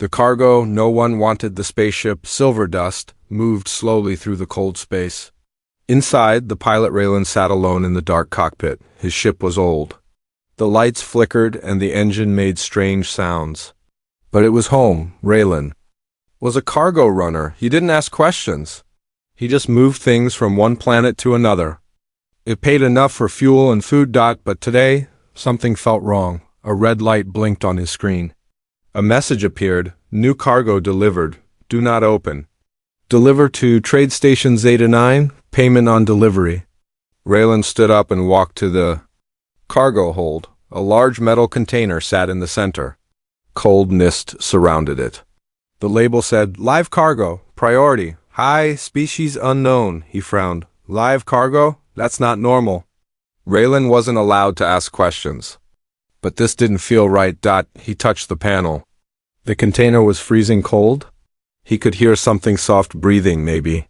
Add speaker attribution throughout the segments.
Speaker 1: The cargo no one wanted, the spaceship, Silver Dust, moved slowly through the cold space. Inside, the pilot Raylan sat alone in the dark cockpit. His ship was old. The lights flickered and the engine made strange sounds. But it was home. Raylan was a cargo runner. He didn't ask questions. He just moved things from one planet to another. It paid enough for fuel and food. But today, something felt wrong. A red light blinked on his screen. A message appeared. New cargo delivered. Do not open. Deliver to Trade Station Zeta 9. Payment on delivery. Raylan stood up and walked to the cargo hold. A large metal container sat in the center. Cold mist surrounded it. The label said, Live cargo, priority, high, species unknown. He frowned. Live cargo? That's not normal. Raylan wasn't allowed to ask questions. But this didn't feel right. He touched the panel. The container was freezing cold. He could hear something soft breathing, maybe.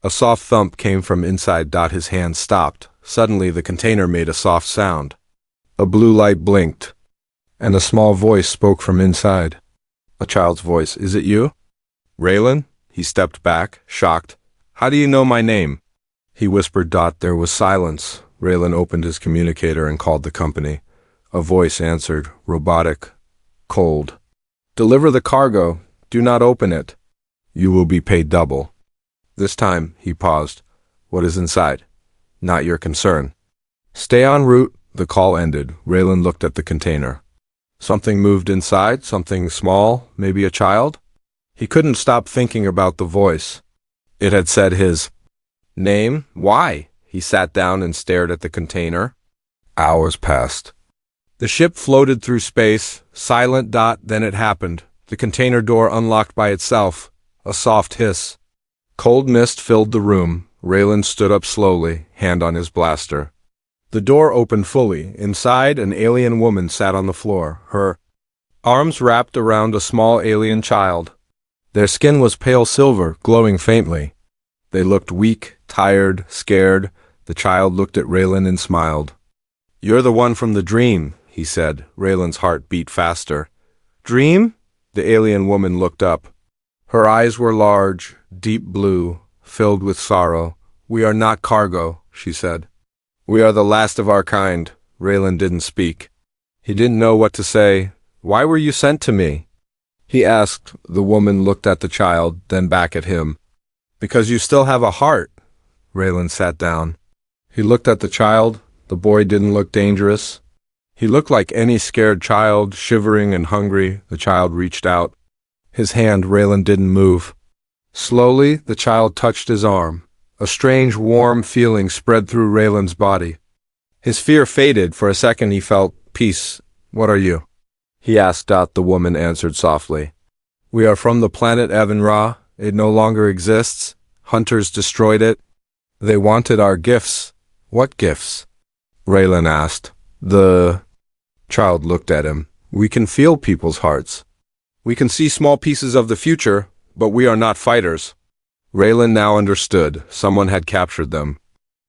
Speaker 1: A soft thump came from inside. His hand stopped. Suddenly the container made a soft sound. A blue light blinked, and a small voice spoke from inside. A child's voice. Is it you? Raylan? He stepped back, shocked. How do you know my name? He whispered. There was silence. Raylan opened his communicator and called the company. A voice answered, robotic, cold. Deliver the cargo. Do not open it. You will be paid double. This time, he paused. What is inside? Not your concern. Stay en route. The call ended. Raylan looked at the container. Something moved inside, something small, maybe a child? He couldn't stop thinking about the voice. It had said his name. Why? He sat down and stared at the container. Hours passed. The ship floated through space, silent. Then it happened. The container door unlocked by itself. A soft hiss. Cold mist filled the room. Raylan stood up slowly, hand on his blaster. The door opened fully. Inside, an alien woman sat on the floor, her arms wrapped around a small alien child. Their skin was pale silver, glowing faintly. They looked weak, tired, scared. The child looked at Raylan and smiled. You're the one from the dream, he said. Raylan's heart beat faster. Dream? The alien woman looked up. Her eyes were large, deep blue, filled with sorrow. We are not cargo, she said. We are the last of our kind. Raylan didn't speak. He didn't know what to say. Why were you sent to me? He asked. The woman looked at the child, then back at him. Because you still have a heart. Raylan sat down. He looked at the child. The boy didn't look dangerous. He looked like any scared child, shivering and hungry. The child reached out. His hand. Raylan didn't move. Slowly, the child touched his arm. A strange, warm feeling spread through Raylan's body. His fear faded. For a second he felt peace. What are you? He asked. The woman answered softly. We are from the planet Evan-Ra. It no longer exists. Hunters destroyed it. They wanted our gifts. What gifts? Raylan asked. The child looked at him. We can feel people's hearts. We can see small pieces of the future, but we are not fighters. Raylan now understood. Someone had captured them.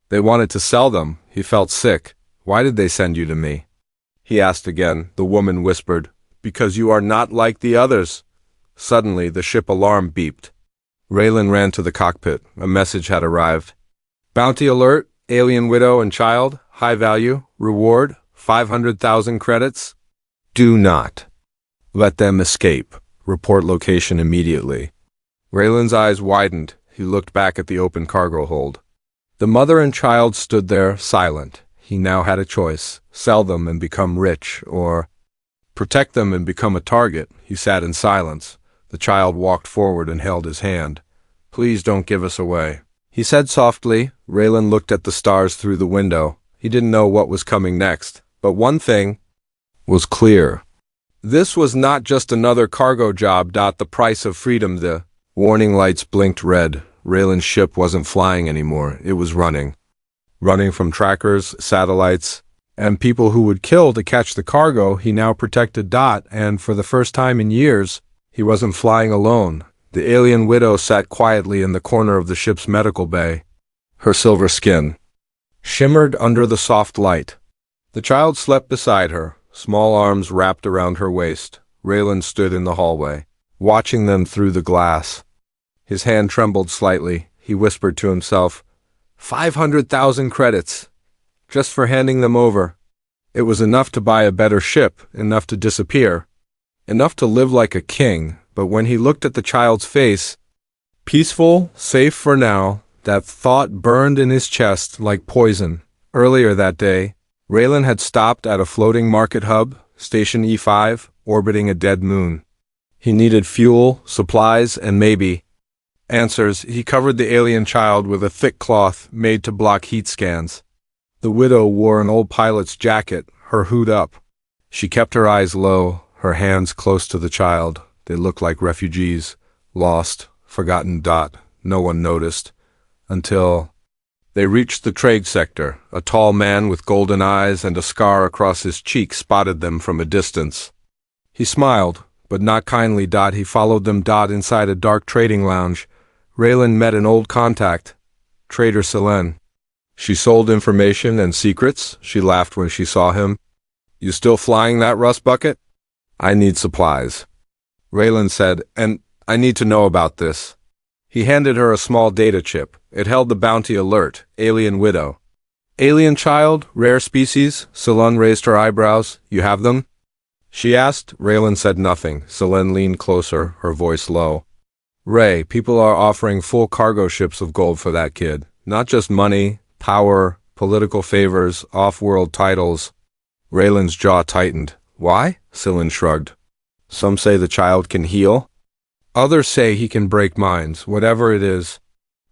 Speaker 1: They wanted to sell them. He felt sick. Why did they send you to me? He asked again. The woman whispered, Because you are not like the others. Suddenly, the ship alarm beeped. Raylan ran to the cockpit. A message had arrived. Bounty alert, alien widow and child, high value, reward, 500,000 credits. Do not let them escape. Report location immediately. Raylan's eyes widened. He looked back at the open cargo hold. The mother and child stood there, silent. He now had a choice. Sell them and become rich, or protect them and become a target. He sat in silence. The child walked forward and held his hand. Please don't give us away, he said softly. Raylan looked at the stars through the window. He didn't know what was coming next, but one thing was clear. This was not just another cargo job. The price of freedom. The warning lights blinked red. Raylan's ship wasn't flying anymore. It was running. Running from trackers, satellites, and people who would kill to catch the cargo. He now protected. And for the first time in years, he wasn't flying alone. The alien widow sat quietly in the corner of the ship's medical bay. Her silver skin shimmered under the soft light. The child slept beside her, small arms wrapped around her waist. Raylan stood in the hallway. watching them through the glass. His hand trembled slightly. He whispered to himself, 500,000 credits, just for handing them over. It was enough to buy a better ship, enough to disappear, enough to live like a king. But when he looked at the child's face, peaceful, safe for now, that thought burned in his chest like poison. Earlier that day, Raylan had stopped at a floating market hub, Station E5, orbiting a dead moon. He needed fuel, supplies, and maybe answers. He covered the alien child with a thick cloth made to block heat scans. The widow wore an old pilot's jacket, her hood up. She kept her eyes low, her hands close to the child. They looked like refugees, lost, forgotten. No one noticed. Until they reached the trade sector. A tall man with golden eyes and a scar across his cheek spotted them from a distance. He smiled, but not kindly. He followed them. Inside a dark trading lounge, Raylan met an old contact, Trader Selene. She sold information and secrets. She laughed when she saw him. You still flying that rust bucket? I need supplies, Raylan said, and I need to know about this. He handed her a small data chip. It held the bounty alert, alien widow. Alien child, rare species? Selene raised her eyebrows. You have them? She asked. Raylan said nothing. Selene leaned closer, her voice low. Ray, people are offering full cargo ships of gold for that kid. Not just money, power, political favors, off-world titles. Raylan's jaw tightened. Why? Selene shrugged. Some say the child can heal. Others say he can break minds. Whatever it is,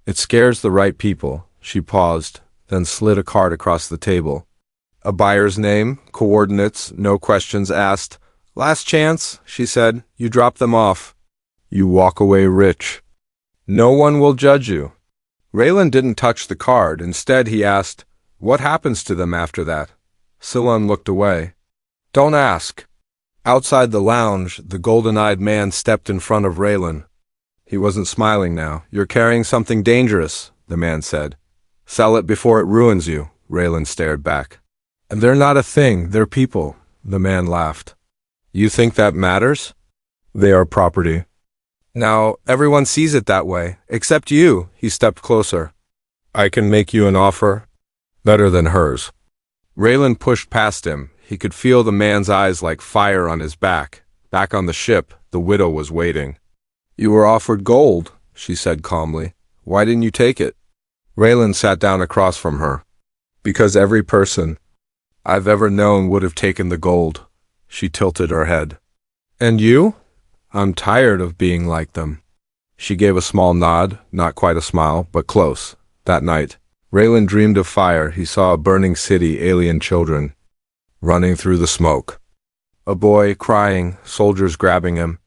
Speaker 1: it scares the right people. She paused, then slid a card across the table. A buyer's name, coordinates, no questions asked. Last chance, she said. You drop them off. You walk away rich. No one will judge you. Raylan didn't touch the card. Instead, he asked, what happens to them after that? Selene looked away. Don't ask. Outside the lounge, the golden-eyed man stepped in front of Raylan. He wasn't smiling now. You're carrying something dangerous, the man said. Sell it before it ruins you, Raylan stared back. And they're not a thing, they're people, the man laughed. You think that matters? They are property. Now, everyone sees it that way, except you. He stepped closer. I can make you an offer better than hers. Raylan pushed past him. He could feel the man's eyes like fire on his back. Back on the ship, the widow was waiting. You were offered gold, she said calmly. Why didn't you take it? Raylan sat down across from her. Because every person I've ever known would have taken the gold. She tilted her head. And you? I'm tired of being like them. She gave a small nod, not quite a smile, but close. That night, Raylan dreamed of fire. He saw a burning city, alien children running through the smoke. A boy crying, soldiers grabbing him.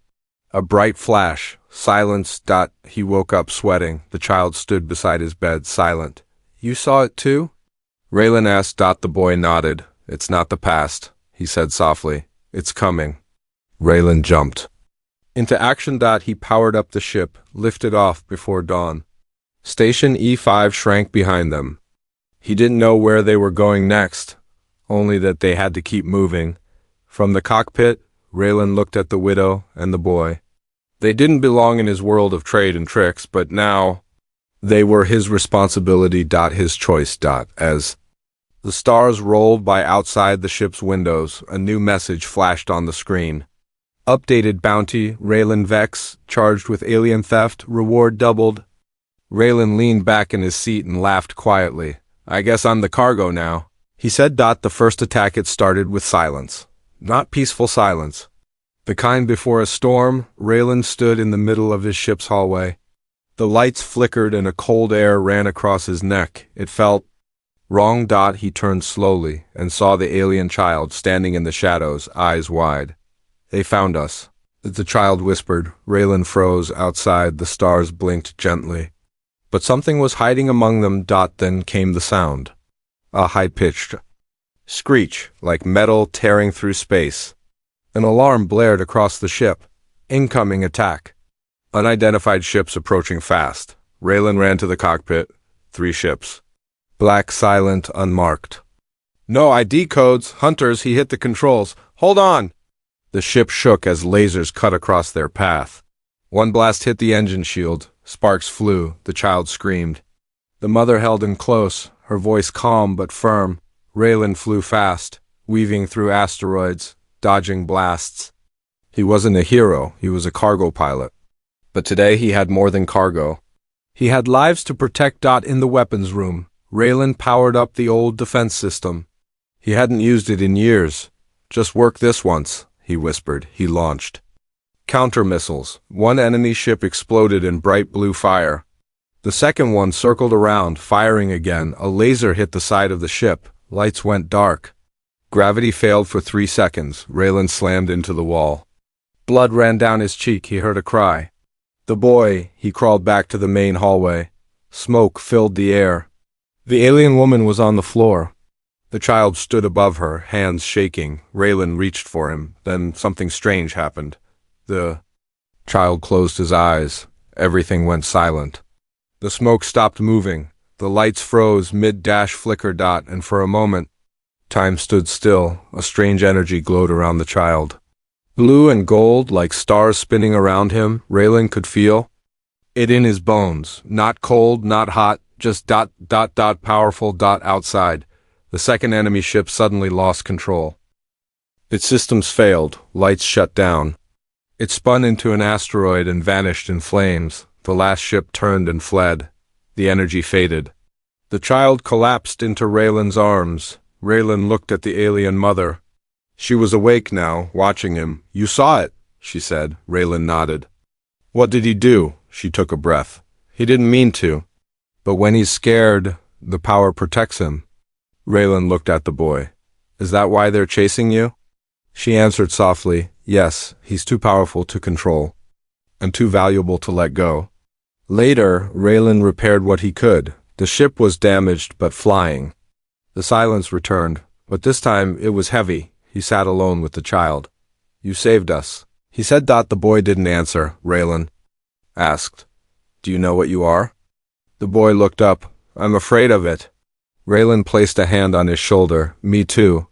Speaker 1: A bright flash, silence. He woke up sweating. The child stood beside his bed, silent. You saw it too? Raylan asked. The boy nodded. It's not the past, he said softly. It's coming. Raylan jumped into action. He powered up the ship, lifted off before dawn. Station E5 shrank behind them. He didn't know where they were going next, only that they had to keep moving. From the cockpit, Raylan looked at the widow and the boy. They didn't belong in his world of trade and tricks, but now they were his responsibility. His choice. As the stars rolled by outside the ship's windows, a new message flashed on the screen. Updated bounty, Raylan Vex, charged with alien theft, reward doubled. Raylan leaned back in his seat and laughed quietly. I guess I'm the cargo now, he said. The first attack had started with silence. Not peaceful silence. The kind before a storm. Raylan stood in the middle of his ship's hallway. The lights flickered and a cold air ran across his neck. It felt wrong. He turned slowly and saw the alien child standing in the shadows, eyes wide. They found us, the child whispered. Raylan froze. Outside, the stars blinked gently. But something was hiding among them. Then came the sound. A high-pitched screech, like metal tearing through space. An alarm blared across the ship. Incoming attack. Unidentified ships approaching fast. Raylan ran to the cockpit. 3 ships. Black, silent, unmarked. No ID codes. Hunters. He hit the controls. Hold on. The ship shook as lasers cut across their path. One blast hit the engine shield. Sparks flew. The child screamed. The mother held him close, her voice calm but firm. Raylan flew fast, weaving through asteroids, dodging blasts. He wasn't a hero, he was a cargo pilot. But today he had more than cargo. He had lives to protect. In the weapons room, Raylan powered up the old defense system. He hadn't used it in years. Just work this once, he whispered. He launched. Counter missiles. One enemy ship exploded in bright blue fire. The second one circled around, firing again. A laser hit the side of the ship. Lights went dark. Gravity failed for 3 seconds. Raylan slammed into the wall. Blood ran down his cheek. He heard a cry. The boy. He crawled back to the main hallway. Smoke filled the air. The alien woman was on the floor. The child stood above her, hands shaking. Raylan reached for him. Then something strange happened. The child closed his eyes. Everything went silent. The smoke stopped moving. The lights froze mid-flicker. And for a moment, time stood still. A strange energy glowed around the child. Blue and gold, like stars spinning around him, Raylan could feel it in his bones. Not cold, not hot, just powerful outside. The second enemy ship suddenly lost control. Its systems failed. Lights shut down. It spun into an asteroid and vanished in flames. The last ship turned and fled. The energy faded. The child collapsed into Raylan's arms. Raylan looked at the alien mother. She was awake now, watching him. You saw it, she said. Raylan nodded. What did he do? She took a breath. He didn't mean to. But when he's scared, the power protects him. Raylan looked at the boy. Is that why they're chasing you? She answered softly, yes, he's too powerful to control. And too valuable to let go. Later, Raylan repaired what he could. The ship was damaged but flying. The silence returned, but this time it was heavy. He sat alone with the child. You saved us, he said. The boy didn't answer. Raylan asked, do you know what you are? The boy looked up. I'm afraid of it. Raylan placed a hand on his shoulder. Me too.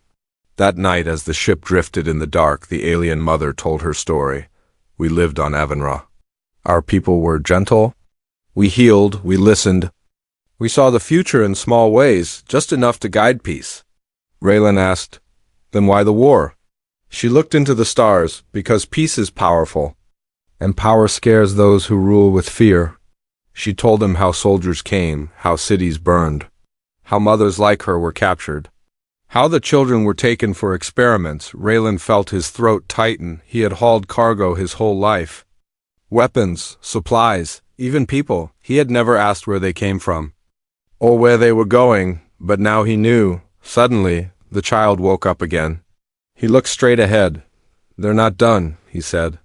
Speaker 1: That night, as the ship drifted in the dark, the alien mother told her story. We lived on Avenra. Our people were gentle. We healed. We listened. We saw the future in small ways, just enough to guide peace. Raylan asked, then why the war? She looked into the stars, because peace is powerful, and power scares those who rule with fear. She told him how soldiers came, how cities burned, how mothers like her were captured, how the children were taken for experiments. Raylan felt his throat tighten. He had hauled cargo his whole life. Weapons, supplies, even people. He had never asked where they came from, or where they were going, but now he knew. Suddenly, the child woke up again. He looked straight ahead. They're not done, he said.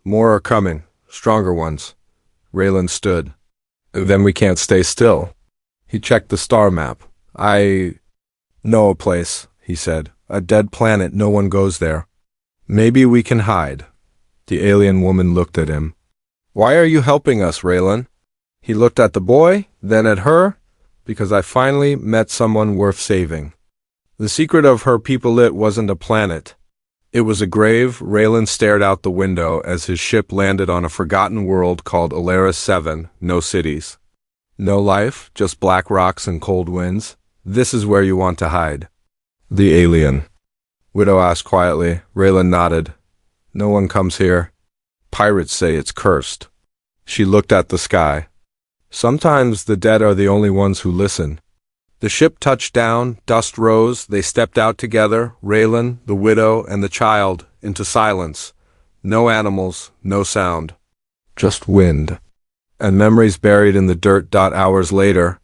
Speaker 1: More are coming, stronger ones. Raylan stood. Then we can't stay still. He checked the star map. I know a place, he said. A dead planet, no one goes there. Maybe we can hide. The alien woman looked at him. Why are you helping us, Raylan? He looked at the boy, then at her. Because I finally met someone worth saving. The secret of her people, it wasn't a planet. It was a grave. Raylan stared out the window as his ship landed on a forgotten world called Alaris 7. No cities. No life, just black rocks and cold winds. This is where you want to hide. The alien widow asked quietly. Raylan nodded. No one comes here. Pirates say it's cursed. She looked at the sky. Sometimes the dead are the only ones who listen. The ship touched down, dust rose, they stepped out together, Raylan, the widow, and the child, into silence. No animals, no sound. Just wind. And memories buried in the dirt. Hours later,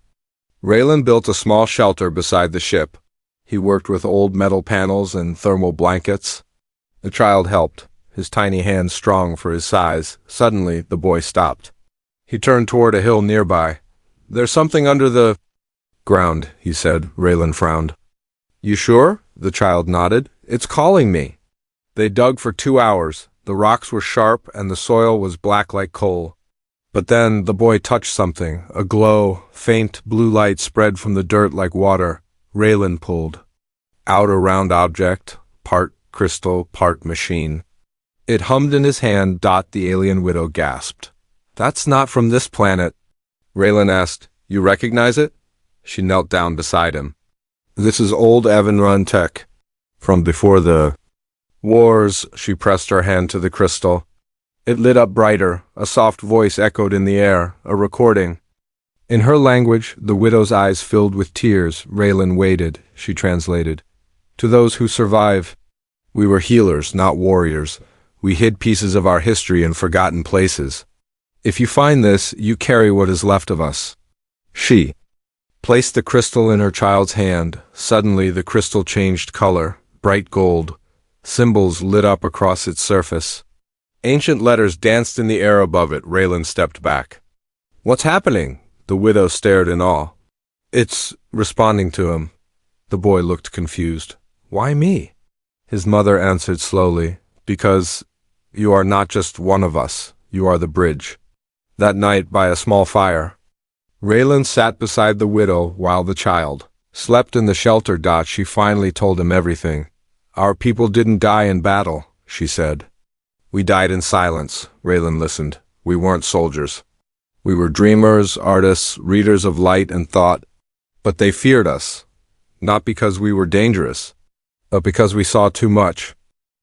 Speaker 1: Raylan built a small shelter beside the ship. He worked with old metal panels and thermal blankets. The child helped, his tiny hands strong for his size. Suddenly, the boy stopped. He turned toward a hill nearby. There's something under the ground, he said. Raylan frowned. You sure? The child nodded. It's calling me. They dug for 2 hours. The rocks were sharp and the soil was black like coal. But then the boy touched something. A glow, faint blue light spread from the dirt like water. Raylan pulled out a round object, part crystal, part machine. It hummed in his hand. The alien widow gasped. That's not from this planet. Raylan asked, You recognize it? She knelt down beside him. This is old Evan tech. From before the wars. She pressed her hand to the crystal. It lit up brighter. A soft voice echoed in the air, a recording. In her language, the widow's eyes filled with tears. Raylan waited, she translated. To those who survive, we were healers, not warriors. We hid pieces of our history in forgotten places. If you find this, you carry what is left of us. She placed the crystal in her child's hand. Suddenly, the crystal changed color, bright gold. Symbols lit up across its surface. Ancient letters danced in the air above it. Raylan stepped back. What's happening? The widow stared in awe. It's responding to him. The boy looked confused. Why me? His mother answered slowly. Because you are not just one of us. You are the bridge. That night, by a small fire, Raylan sat beside the widow while the child slept in the shelter. She finally told him everything. Our people didn't die in battle, she said. We died in silence. Raylan listened. We weren't soldiers. We were dreamers, artists, readers of light and thought. But they feared us, not because we were dangerous, but because we saw too much.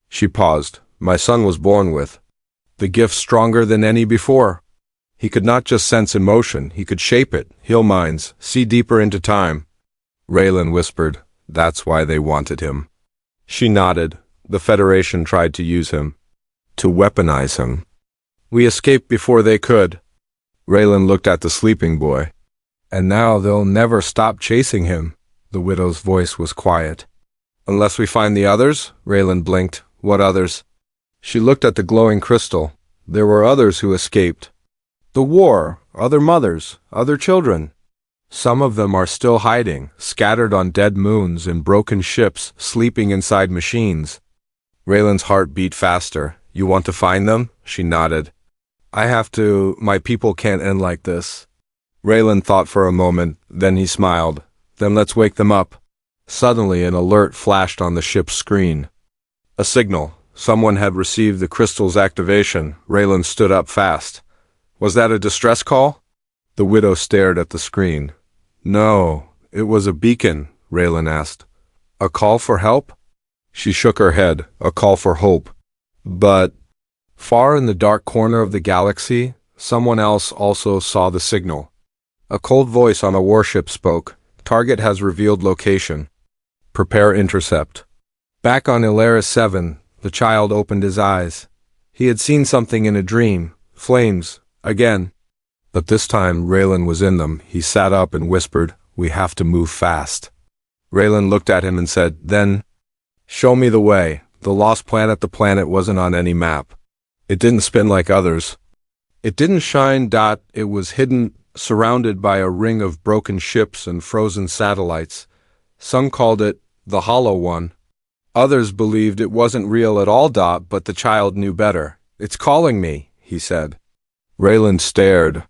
Speaker 1: She paused. My son was born with the gift stronger than any before. He could not just sense emotion, he could shape it, heal minds, see deeper into time. Raylan whispered, That's why they wanted him. She nodded. The Federation tried to use him, to weaponize him. We escaped before they could. Raylan looked at the sleeping boy. And now they'll never stop chasing him. The widow's voice was quiet. Unless we find the others? Raylan blinked. What others? She looked at the glowing crystal. There were others who escaped. The war, other mothers, other children. Some of them are still hiding, scattered on dead moons in broken ships, sleeping inside machines. Raylan's heart beat faster. You want to find them? She nodded. I have to. My people can't end like this. Raylan thought for a moment, then he smiled. Then let's wake them up. Suddenly an alert flashed on the ship's screen. A signal. Someone had received the crystal's activation. Raylan stood up fast. Was that a distress call? The widow stared at the screen. No, it was a beacon, Raylan asked. A call for help? She shook her head. A call for hope. But far in the dark corner of the galaxy, someone else also saw the signal. A cold voice on a warship spoke. Target has revealed location. Prepare intercept. Back on Ilaris 7, the child opened his eyes. He had seen something in a dream. Flames. Again. But this time Raylan was in them. He sat up and whispered, We have to move fast. Raylan looked at him and said, Then, show me the way. The lost planet, the planet wasn't on any map. It didn't spin like others. It didn't shine. It was hidden, surrounded by a ring of broken ships and frozen satellites. Some called it the Hollow One. Others believed it wasn't real at all. But the child knew better. It's calling me, he said. Raylan stared.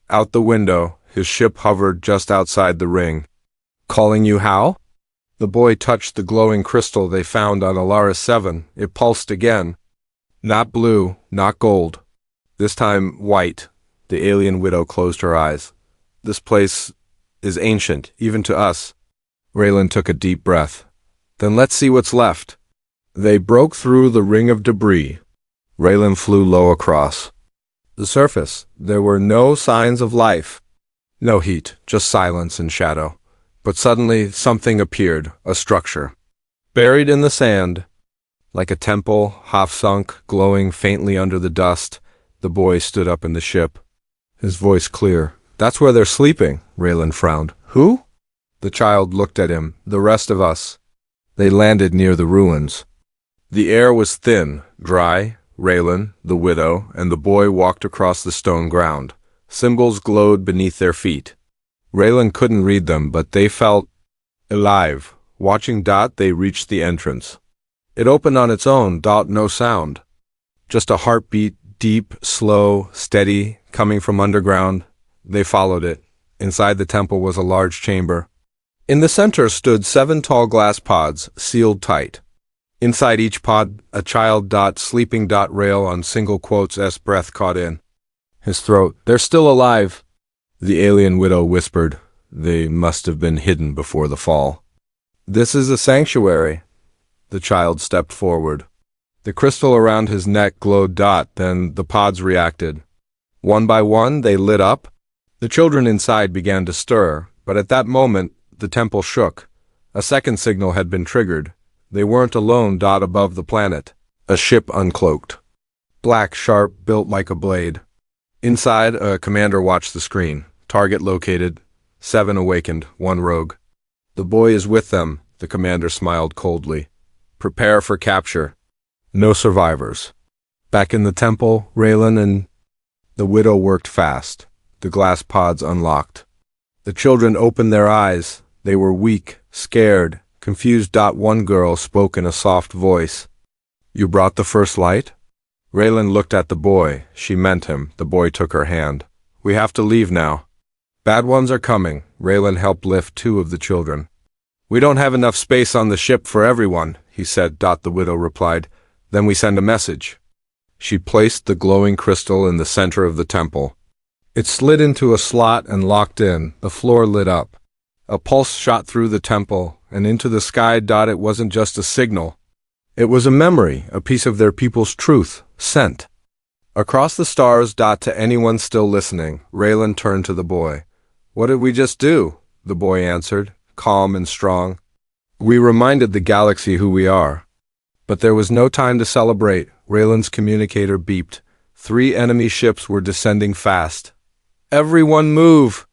Speaker 1: Out the window, his ship hovered just outside the ring. Calling you how? The boy touched the glowing crystal they found on Ilaris 7. It pulsed again. Not blue, not gold. This time white. The alien widow closed her eyes. This place is ancient, even to us. Raylan took a deep breath. Then let's see what's left. They broke through the ring of debris. Raylan flew low across the surface. There were no signs of life. No heat, just silence and shadow. But suddenly something appeared, a structure. Buried in the sand, like a temple, half-sunk, glowing faintly under the dust. The boy stood up in the ship, his voice clear. That's where they're sleeping, Raylan frowned. Who? The child looked at him. The rest of us. They landed near the ruins. The air was thin, dry. Raylan, the widow, and the boy walked across the stone ground. Symbols glowed beneath their feet. Raylan couldn't read them, but they felt alive. Watching. They reached the entrance. It opened on its own. No sound. Just a heartbeat, deep, slow, steady, coming from underground. They followed it. Inside the temple was a large chamber. In the center stood 7 tall glass pods, sealed tight. Inside each pod, a child. Sleeping. Rail on single quotes. S breath caught in his throat. They're still alive, the alien widow whispered. They must have been hidden before the fall. This is a sanctuary. The child stepped forward. The crystal around his neck glowed. Then the pods reacted. One by one, they lit up. The children inside began to stir, but at that moment, the temple shook. A second signal had been triggered. They weren't alone. Above the planet, a ship uncloaked. Black, sharp, built like a blade. Inside, a commander watched the screen. Target located. 7 awakened, 1 rogue. The boy is with them, the commander smiled coldly. Prepare for capture. No survivors. Back in the temple, Raylan and the widow worked fast. The glass pods unlocked. The children opened their eyes. They were weak, scared, confused. One girl spoke in a soft voice. You brought the first light? Raylan looked at the boy. She meant him. The boy took her hand. We have to leave now. Bad ones are coming. Raylan helped lift 2 of the children. We don't have enough space on the ship for everyone, he said. The widow replied. Then we send a message. She placed the glowing crystal in the center of the temple. It slid into a slot and locked in. The floor lit up. A pulse shot through the temple and into the sky. It wasn't just a signal. It was a memory, a piece of their people's truth, sent. Across the stars. To anyone still listening, Raylan turned to the boy. What did we just do? The boy answered, calm and strong. We reminded the galaxy who we are. But there was no time to celebrate. Raylan's communicator beeped. 3 enemy ships were descending fast. Everyone move!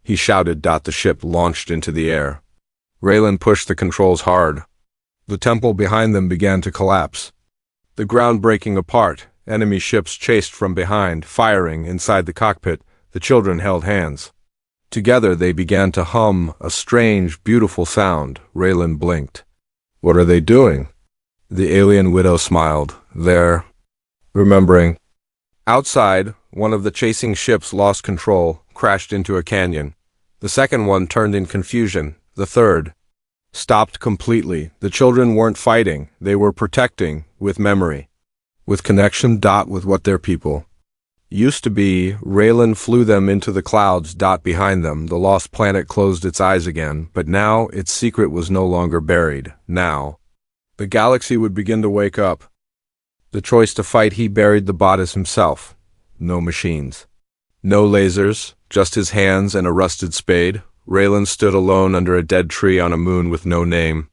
Speaker 1: He shouted. The ship launched into the air. Raylan pushed the controls hard. The temple behind them began to collapse. The ground breaking apart. Enemy ships chased from behind, firing inside the cockpit. The children held hands. Together they began to hum a strange, beautiful sound. Raylan blinked. What are they doing? The alien widow smiled. They're remembering. Outside, one of the chasing ships lost control, crashed into a canyon. The second one turned in confusion. The third stopped completely. The children weren't fighting. They were protecting, with memory, with connection. With what their people used to be. Raylan flew them into the clouds. Behind them, the lost planet closed its eyes again, but now its secret was no longer buried. Now, the galaxy would begin to wake up. The choice to fight. He buried the bodies himself. No machines. No lasers, just his hands and a rusted spade. Raylan stood alone under a dead tree on a moon with no name.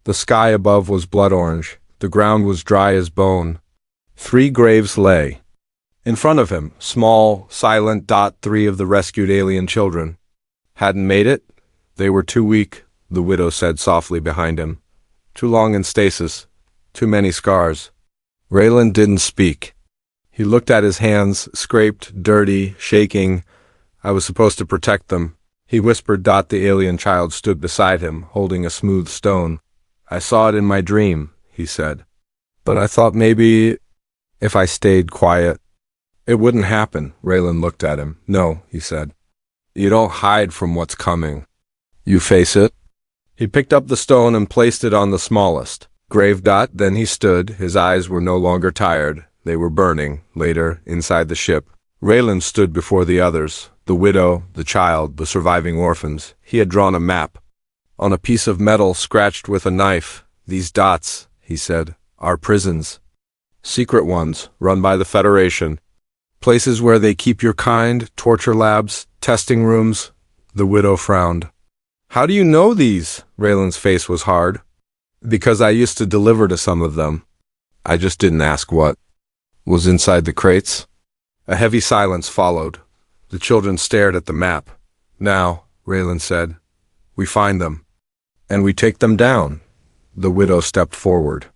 Speaker 1: The sky above was blood orange. The ground was dry as bone. 3 graves lay in front of him, small, silent. 3 of the rescued alien children hadn't made it. They were too weak, the widow said softly behind him. Too long in stasis. Too many scars. Raylan didn't speak. He looked at his hands, scraped, dirty, shaking. I was supposed to protect them, he whispered. The alien child stood beside him, holding a smooth stone. I saw it in my dream, he said. But I thought maybe if I stayed quiet, it wouldn't happen. Raylan looked at him. No, he said. You don't hide from what's coming. You face it. He picked up the stone and placed it on the smallest grave. Then he stood. His eyes were no longer tired. They were burning. Later, inside the ship, Raylan stood before the others, the widow, the child, the surviving orphans. He had drawn a map on a piece of metal scratched with a knife. These dots, he said, are prisons. Secret ones, run by the Federation. Places where they keep your kind, torture labs, testing rooms. The widow frowned. How do you know these? Raylan's face was hard. Because I used to deliver to some of them. I just didn't ask what was inside the crates. A heavy silence followed. The children stared at the map. Now, Raylan said, we find them. And we take them down. The widow stepped forward.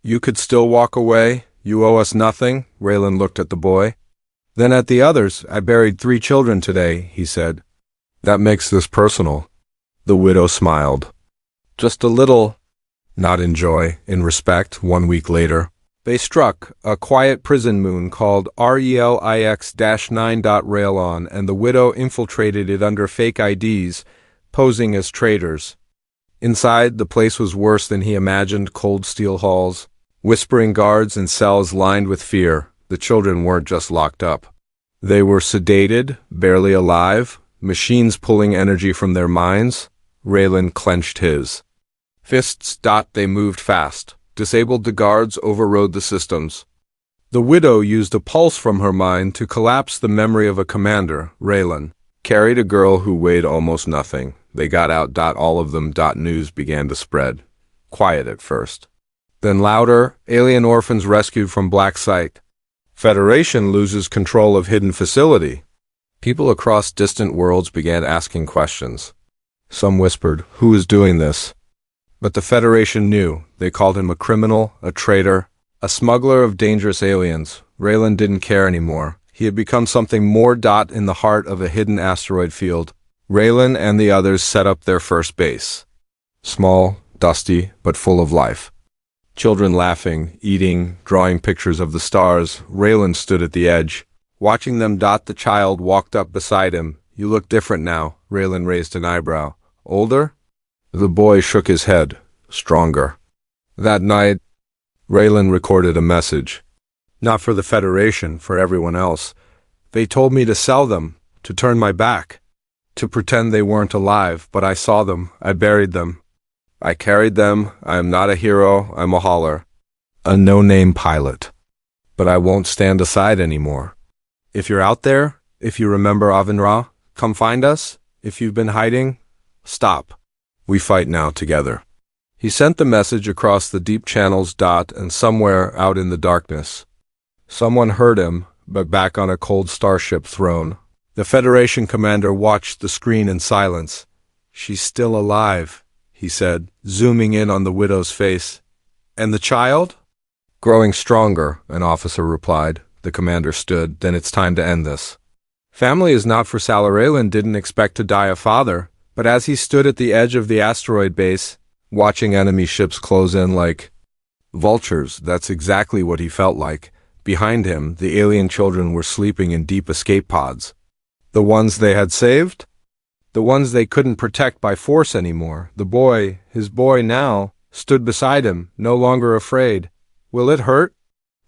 Speaker 1: You could still walk away? You owe us nothing? Raylan looked at the boy. Then at the others. I buried 3 children today, he said. That makes this personal. The widow smiled. Just a little. Not in joy, in respect. 1 week later, they struck a quiet prison moon called RELIX-9. Rail on, and the widow infiltrated it under fake IDs, posing as traders. Inside, the place was worse than he imagined. Cold steel halls, whispering guards, and cells lined with fear. The children weren't just locked up. They were sedated, barely alive, machines pulling energy from their minds. Raylan clenched his fists. They moved fast, disabled the guards, overrode the systems. The widow used a pulse from her mind to collapse the memory of a commander. Raylan carried a girl who weighed almost nothing. They got out. All of them. News began to spread. Quiet at first, then louder. Alien orphans rescued from black site. Federation loses control of hidden facility. People across distant worlds began asking questions. Some whispered, "Who is doing this?" But the Federation knew. They called him a criminal, a traitor, a smuggler of dangerous aliens. Raylan didn't care anymore. He had become something more. In the heart of a hidden asteroid field, Raylan and the others set up their first base. Small, dusty, but full of life. Children laughing, eating, drawing pictures of the stars. Raylan stood at the edge, watching them. The child walked up beside him. "You look different now." Raylan raised an eyebrow. "Older?" The boy shook his head. "Stronger." That night, Raylan recorded a message. Not for the Federation, for everyone else. They told me to sell them, to turn my back, to pretend they weren't alive, but I saw them. I buried them. I carried them. I am not a hero. I'm a hauler. A no-name pilot. But I won't stand aside anymore. If you're out there, if you remember Avinra, come find us. If you've been hiding, stop. We fight now together. He sent the message across the deep channels. And somewhere out in the darkness, someone heard him, but back on a cold starship throne. The Federation commander watched the screen in silence. "She's still alive," he said, zooming in on the widow's face. "And the child?" "Growing stronger," an officer replied. The commander stood. "Then it's time to end this. Family is not for sale." Raylan didn't expect to die a father, but as he stood at the edge of the asteroid base, watching enemy ships close in like vultures, that's exactly what he felt like. Behind him, the alien children were sleeping in deep escape pods. The ones they had saved? The ones they couldn't protect by force anymore. The boy, his boy now, stood beside him, no longer afraid. "Will it hurt?"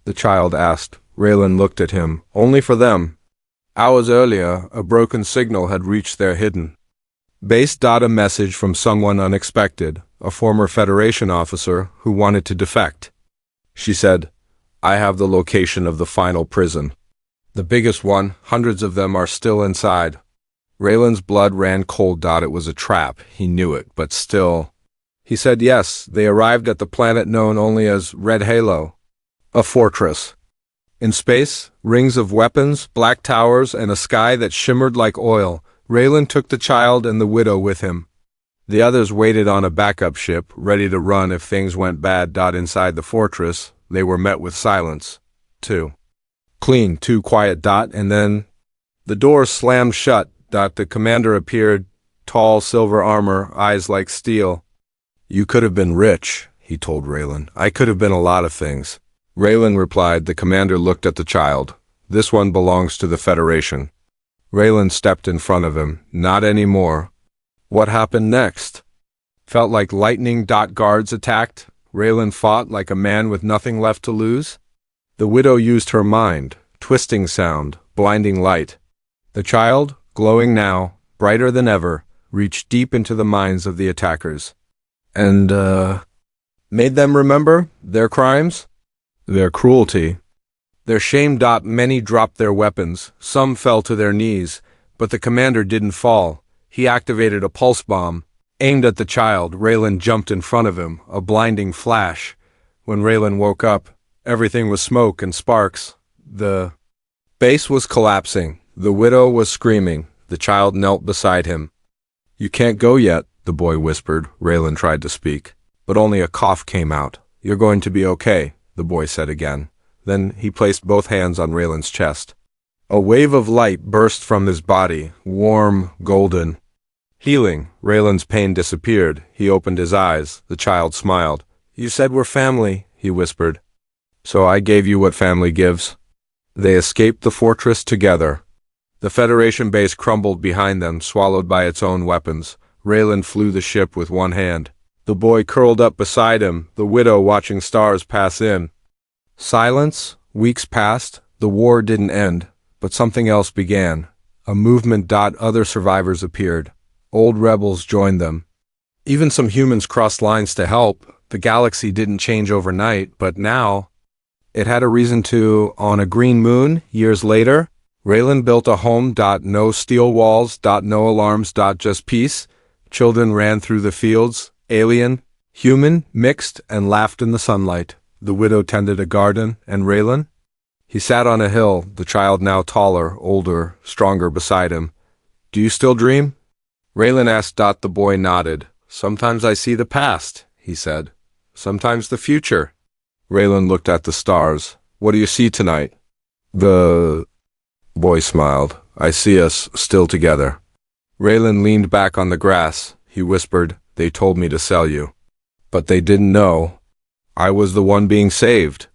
Speaker 1: the child asked. Raylan looked at him. "Only for them." Hours earlier, a broken signal had reached their hidden base. A message from someone unexpected, a former Federation officer who wanted to defect. She said, "I have the location of the final prison. The biggest one. Hundreds of them are still inside." Raylan's blood ran cold. It was a trap. He knew it, but still. He said yes. They arrived at the planet known only as Red Halo. A fortress. In space, rings of weapons, black towers, and a sky that shimmered like oil. Raylan took the child and the widow with him. The others waited on a backup ship, ready to run if things went bad. Inside the fortress, they were met with silence. Too clean, too quiet. And then the door slammed shut. The commander appeared, tall, silver armor, eyes like steel. "You could have been rich," he told Raylan. "I could have been a lot of things." Raylan replied. The commander looked at the child. "This one belongs to the Federation." Raylan stepped in front of him. "Not anymore." What happened next? Felt like lightning. Guards attacked. Raylan fought like a man with nothing left to lose. The widow used her mind. Twisting sound, blinding light. The child, glowing now, brighter than ever, reached deep into the minds of the attackers. And, made them remember their crimes, their cruelty, their shame. Many dropped their weapons. Some fell to their knees, but the commander didn't fall. He activated a pulse bomb, aimed at the child. Raylan jumped in front of him, a blinding flash. When Raylan woke up, everything was smoke and sparks. The base was collapsing. The widow was screaming. The child knelt beside him. "You can't go yet," the boy whispered. Raylan tried to speak, but only a cough came out. "You're going to be okay," the boy said again. Then he placed both hands on Raylan's chest. A wave of light burst from his body, warm, golden. Healing. Raylan's pain disappeared. He opened his eyes. The child smiled. "You said we're family," he whispered. "So I gave you what family gives." They escaped the fortress together. The Federation base crumbled behind them, swallowed by its own weapons. Raylan flew the ship with one hand. The boy curled up beside him, the widow watching stars pass in. Silence. Weeks passed. The war didn't end, but something else began. A movement. Other survivors appeared. Old rebels joined them. Even some humans crossed lines to help. The galaxy didn't change overnight, but now it had a reason to. On a green moon, years later, Raylan built a home. No steel walls. No alarms. Just peace. Children ran through the fields, alien, human, mixed, and laughed in the sunlight. The widow tended a garden, and Raylan? He sat on a hill, the child now taller, older, stronger beside him. Do you still dream? Raylan asked. The boy nodded. Sometimes I see the past, he said. Sometimes the future. Raylan looked at the stars. What do you see tonight? The boy smiled. I see us still together. Raylan leaned back on the grass. He whispered, They told me to sell you. But they didn't know. I was the one being saved.